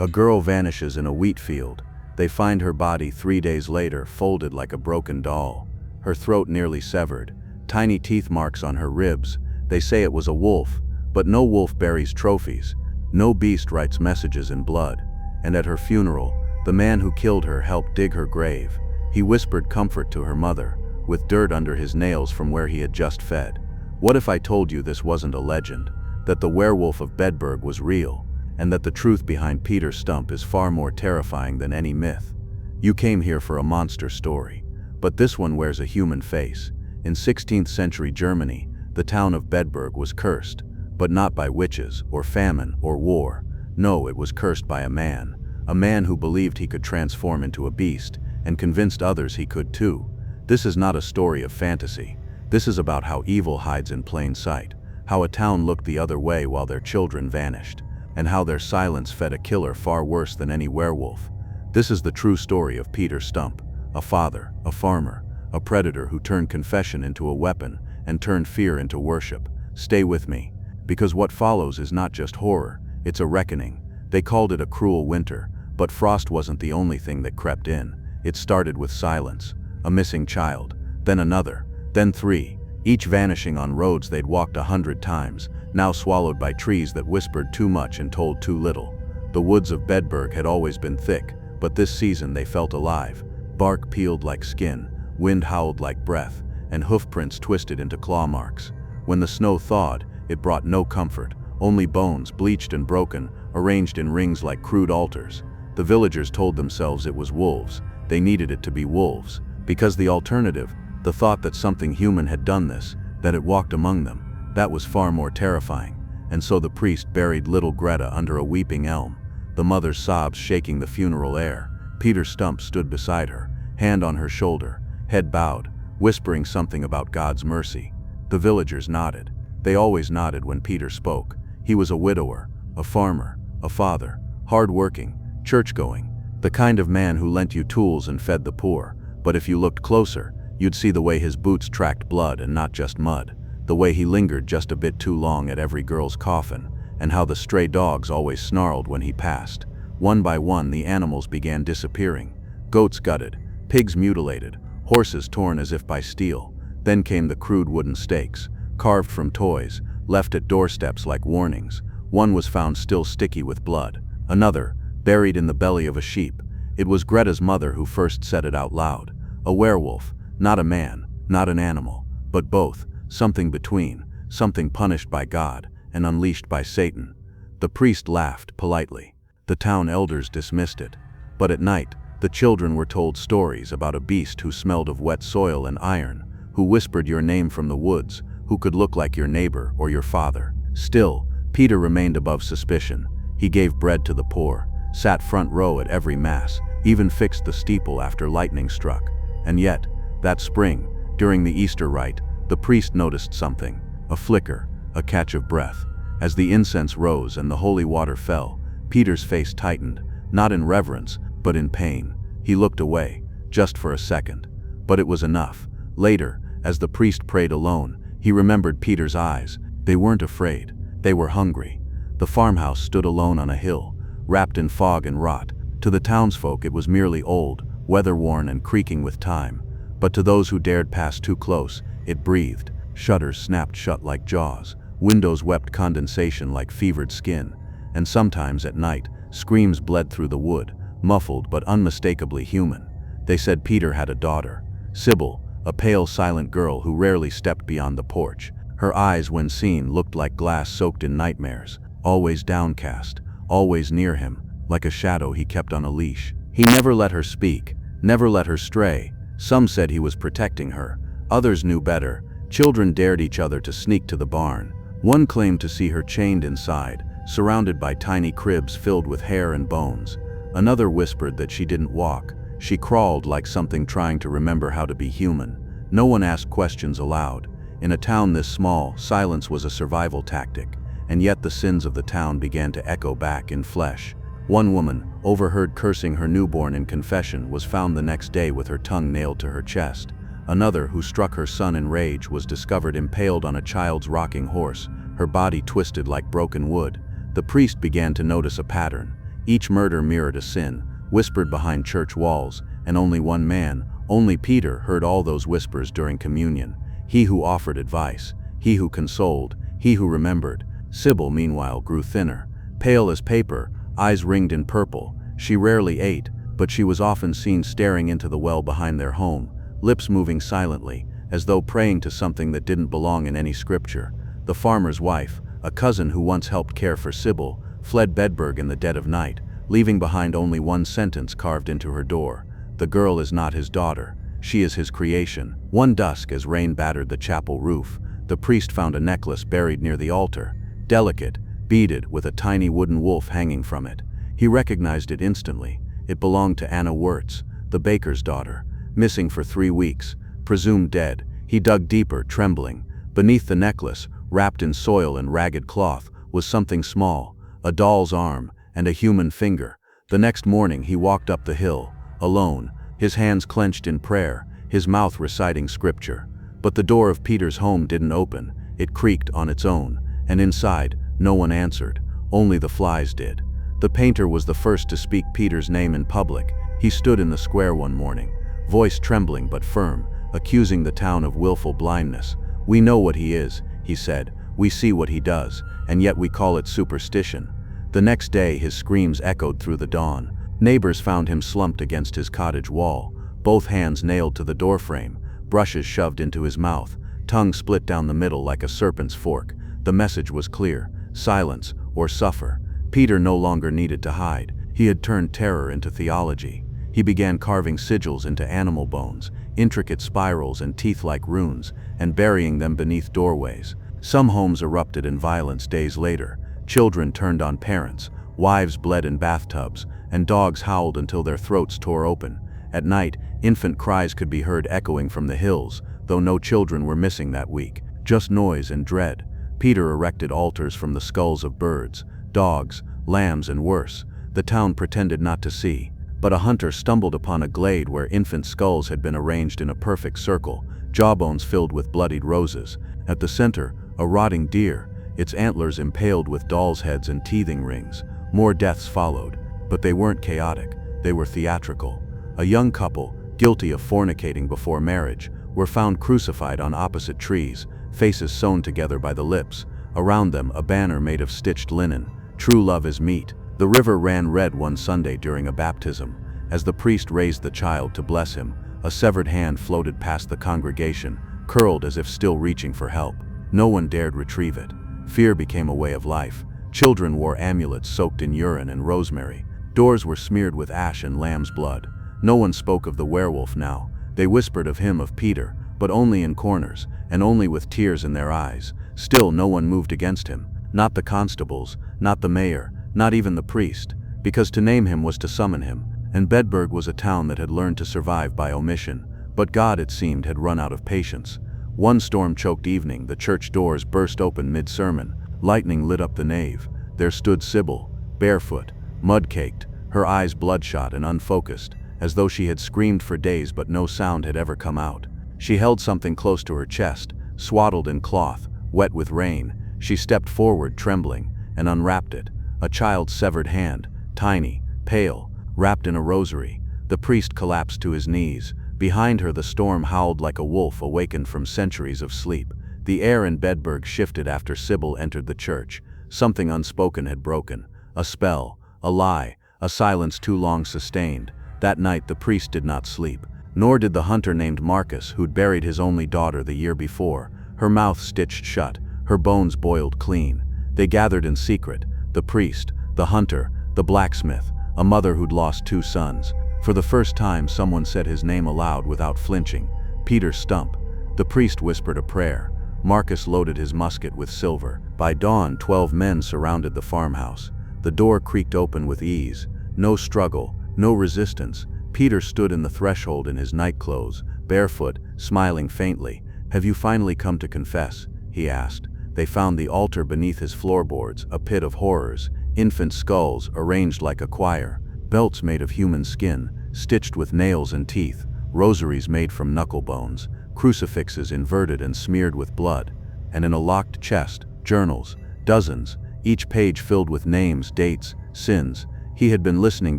A girl vanishes in a wheat field. They find her body 3 days later, folded like a broken doll. Her throat nearly severed, tiny teeth marks on her ribs. They say it was a wolf, but no wolf buries trophies. No beast writes messages in blood. And at her funeral, the man who killed her helped dig her grave. He whispered comfort to her mother, with dirt under his nails from where he had just fed. What if I told you this wasn't a legend, that the werewolf of Bedburg was real, and that the truth behind Peter Stump is far more terrifying than any myth? You came here for a monster story, but this one wears a human face. In 16th century Germany, the town of Bedburg was cursed, but not by witches, or famine, or war. No, it was cursed by a man who believed he could transform into a beast, and convinced others he could too. This is not a story of fantasy. This is about how evil hides in plain sight, how a town looked the other way while their children vanished, and how their silence fed a killer far worse than any werewolf. This is the true story of Peter Stump, a father, a farmer, a predator who turned confession into a weapon and turned fear into worship. Stay with me, because what follows is not just horror, it's a reckoning. They called it a cruel winter, but frost wasn't the only thing that crept in. It started with silence, a missing child, then another, then 3, each vanishing on roads they'd walked 100 times, now swallowed by trees that whispered too much and told too little. The woods of Bedburg had always been thick, but this season they felt alive. Bark peeled like skin, wind howled like breath, and hoofprints twisted into claw marks. When the snow thawed, it brought no comfort, only bones, bleached and broken, arranged in rings like crude altars. The villagers told themselves it was wolves. They needed it to be wolves, because the alternative, the thought that something human had done this, that it walked among them, that was far more terrifying. And so the priest buried little Greta under a weeping elm, the mother's sobs shaking the funeral air. Peter Stump stood beside her, hand on her shoulder, head bowed, whispering something about God's mercy. The villagers nodded. They always nodded when Peter spoke. He was a widower, a farmer, a father, hard-working, church-going, the kind of man who lent you tools and fed the poor. But if you looked closer, you'd see the way his boots tracked blood and not just mud, the way he lingered just a bit too long at every girl's coffin, and how the stray dogs always snarled when he passed. One by one the animals began disappearing, goats gutted, pigs mutilated, horses torn as if by steel. Then came the crude wooden stakes, carved from toys, left at doorsteps like warnings. One was found still sticky with blood, another buried in the belly of a sheep. It was Greta's mother who first said it out loud. A werewolf, not a man, not an animal, but both, something between, something punished by God and unleashed by Satan. The priest laughed politely. The town elders dismissed it. But at night, the children were told stories about a beast who smelled of wet soil and iron, who whispered your name from the woods, who could look like your neighbor or your father. Still, Peter remained above suspicion. He gave bread to the poor, sat front row at every mass, even fixed the steeple after lightning struck. And yet, that spring, during the Easter rite, the priest noticed something, a flicker, a catch of breath. As the incense rose and the holy water fell, Peter's face tightened, not in reverence, but in pain. He looked away, just for a second. But it was enough. Later, as the priest prayed alone, he remembered Peter's eyes. They weren't afraid. They were hungry. The farmhouse stood alone on a hill, wrapped in fog and rot. To the townsfolk it was merely old, weather-worn and creaking with time. But to those who dared pass too close, it breathed. Shutters snapped shut like jaws. Windows wept condensation like fevered skin. And sometimes at night, screams bled through the wood, muffled but unmistakably human. They said Peter had a daughter, Sybil, a pale, silent girl who rarely stepped beyond the porch. Her eyes, when seen, looked like glass soaked in nightmares, always downcast, always near him, like a shadow he kept on a leash. He never let her speak, never let her stray. Some said he was protecting her, others knew better. Children dared each other to sneak to the barn. One claimed to see her chained inside, surrounded by tiny cribs filled with hair and bones. Another whispered that she didn't walk. She crawled like something trying to remember how to be human. No one asked questions aloud. In a town this small, silence was a survival tactic, and yet the sins of the town began to echo back in flesh. One woman, overheard cursing her newborn in confession, was found the next day with her tongue nailed to her chest. Another, who struck her son in rage, was discovered impaled on a child's rocking horse, her body twisted like broken wood. The priest began to notice a pattern. Each murder mirrored a sin, whispered behind church walls, and only one man, only Peter, heard all those whispers during communion. He who offered advice, he who consoled, he who remembered. Sybil, meanwhile, grew thinner, pale as paper, eyes ringed in purple. She rarely ate, but she was often seen staring into the well behind their home, lips moving silently, as though praying to something that didn't belong in any scripture. The farmer's wife, a cousin who once helped care for Sybil, fled Bedburg in the dead of night, leaving behind only one sentence carved into her door: "The girl is not his daughter, she is his creation." One dusk, as rain battered the chapel roof, the priest found a necklace buried near the altar, delicate, beaded, with a tiny wooden wolf hanging from it. He recognized it instantly. It belonged to Anna Wirtz, the baker's daughter, missing for 3 weeks, presumed dead. He dug deeper, trembling. Beneath the necklace, wrapped in soil and ragged cloth, was something small, a doll's arm and a human finger. The next morning he walked up the hill, alone, his hands clenched in prayer, his mouth reciting scripture. But the door of Peter's home didn't open. It creaked on its own, and inside, no one answered. Only the flies did. The painter was the first to speak Peter's name in public. He stood in the square one morning, voice trembling but firm, accusing the town of willful blindness. "We know what he is," he said. "We see what he does, and yet we call it superstition." The next day his screams echoed through the dawn. Neighbors found him slumped against his cottage wall, both hands nailed to the doorframe, brushes shoved into his mouth, tongue split down the middle like a serpent's fork. The message was clear: silence or suffer. Peter no longer needed to hide. He had turned terror into theology. He began carving sigils into animal bones, intricate spirals and teeth-like runes, and burying them beneath doorways. Some homes erupted in violence days later. Children turned on parents, wives bled in bathtubs, and dogs howled until their throats tore open. At night, infant cries could be heard echoing from the hills, though no children were missing that week, just noise and dread. Peter erected altars from the skulls of birds, dogs, lambs, and worse. The town pretended not to see, but a hunter stumbled upon a glade where infant skulls had been arranged in a perfect circle, jawbones filled with bloodied roses. At the center, a rotting deer, its antlers impaled with dolls' heads and teething rings. More deaths followed, but they weren't chaotic, they were theatrical. A young couple, guilty of fornicating before marriage, were found crucified on opposite trees, faces sewn together by the lips. Around them, a banner made of stitched linen: "True love is meat." The river ran red one Sunday during a baptism. As the priest raised the child to bless him, a severed hand floated past the congregation, curled as if still reaching for help. No one dared retrieve it. Fear became a way of life. Children wore amulets soaked in urine and rosemary. Doors were smeared with ash and lamb's blood. No one spoke of the werewolf now. They whispered of him, of Peter, but only in corners, and only with tears in their eyes. Still no one moved against him. Not the constables, not the mayor, not even the priest, because to name him was to summon him, and Bedburg was a town that had learned to survive by omission. But God, it seemed, had run out of patience. One storm-choked evening, the church doors burst open mid-sermon. Lightning lit up the nave. There stood Sybil, barefoot, mud-caked, her eyes bloodshot and unfocused, as though she had screamed for days but no sound had ever come out. She held something close to her chest, swaddled in cloth, wet with rain. She stepped forward, trembling, and unwrapped it. A child's severed hand, tiny, pale, wrapped in a rosary. The priest collapsed to his knees. Behind her the storm howled like a wolf awakened from centuries of sleep. The air in Bedburg shifted after Sybil entered the church. Something unspoken had broken. A spell, a lie, a silence too long sustained. That night the priest did not sleep, nor did the hunter named Marcus who'd buried his only daughter the year before. Her mouth stitched shut, her bones boiled clean. They gathered in secret, the priest, the hunter, the blacksmith, a mother who'd lost 2 sons. For the first time someone said his name aloud without flinching: Peter Stump. The priest whispered a prayer. Marcus loaded his musket with silver. By dawn 12 men surrounded the farmhouse. The door creaked open with ease. No struggle, no resistance. Peter stood in the threshold in his nightclothes, barefoot, smiling faintly. "Have you finally come to confess?" he asked. They found the altar beneath his floorboards, a pit of horrors, infant skulls arranged like a choir, belts made of human skin, stitched with nails and teeth, rosaries made from knuckle bones, crucifixes inverted and smeared with blood, and in a locked chest, journals, dozens, each page filled with names, dates, sins. He had been listening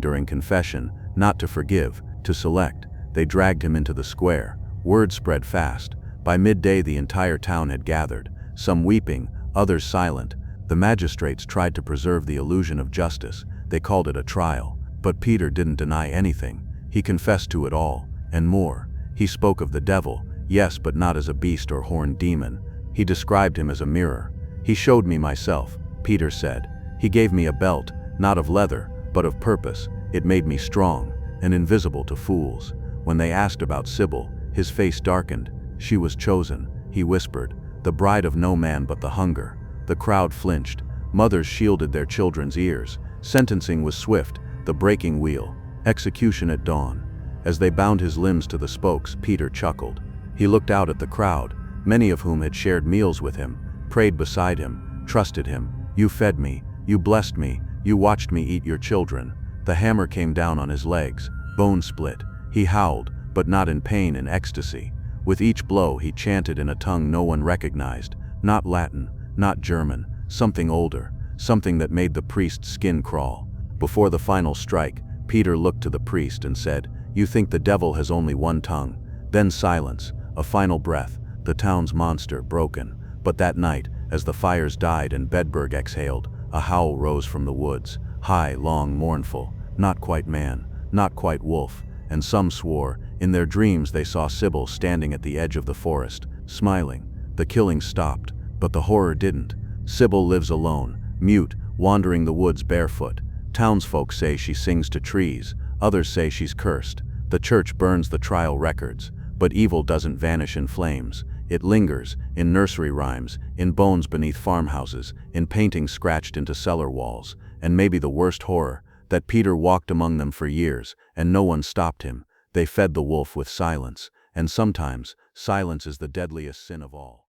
during confession, not to forgive, to select. They dragged him into the square. Word spread fast. By midday the entire town had gathered, some weeping, others silent. The magistrates tried to preserve the illusion of justice. They called it a trial. But Peter didn't deny anything. He confessed to it all, and more. He spoke of the devil, yes, but not as a beast or horned demon. He described him as a mirror. He showed me myself, Peter said. He gave me a belt, not of leather, but of purpose. It made me strong and invisible to fools. When they asked about Sybil, his face darkened. She was chosen, he whispered, the bride of no man but the hunger. The crowd flinched. Mothers shielded their children's ears. Sentencing was swift, the breaking wheel. Execution at dawn. As they bound his limbs to the spokes, Peter chuckled. He looked out at the crowd, many of whom had shared meals with him, prayed beside him, trusted him. You fed me, you blessed me, you watched me eat your children. The hammer came down on his legs, bone split. He howled, but not in pain, in ecstasy. With each blow he chanted in a tongue no one recognized, not Latin, not German, something older, something that made the priest's skin crawl. Before the final strike, Peter looked to the priest and said, "You think the devil has only one tongue." Then silence, a final breath, the town's monster broken. But that night, as the fires died and Bedburg exhaled, a howl rose from the woods, high, long, mournful, not quite man, not quite wolf, and some swore, in their dreams they saw Sybil standing at the edge of the forest, smiling. The killing stopped, but the horror didn't. Sybil lives alone, mute, wandering the woods barefoot. Townsfolk say she sings to trees, others say she's cursed. The church burns the trial records, but evil doesn't vanish in flames. It lingers, in nursery rhymes, in bones beneath farmhouses, in paintings scratched into cellar walls. And maybe the worst horror, that Peter walked among them for years, and no one stopped him. They fed the wolf with silence, and sometimes, silence is the deadliest sin of all.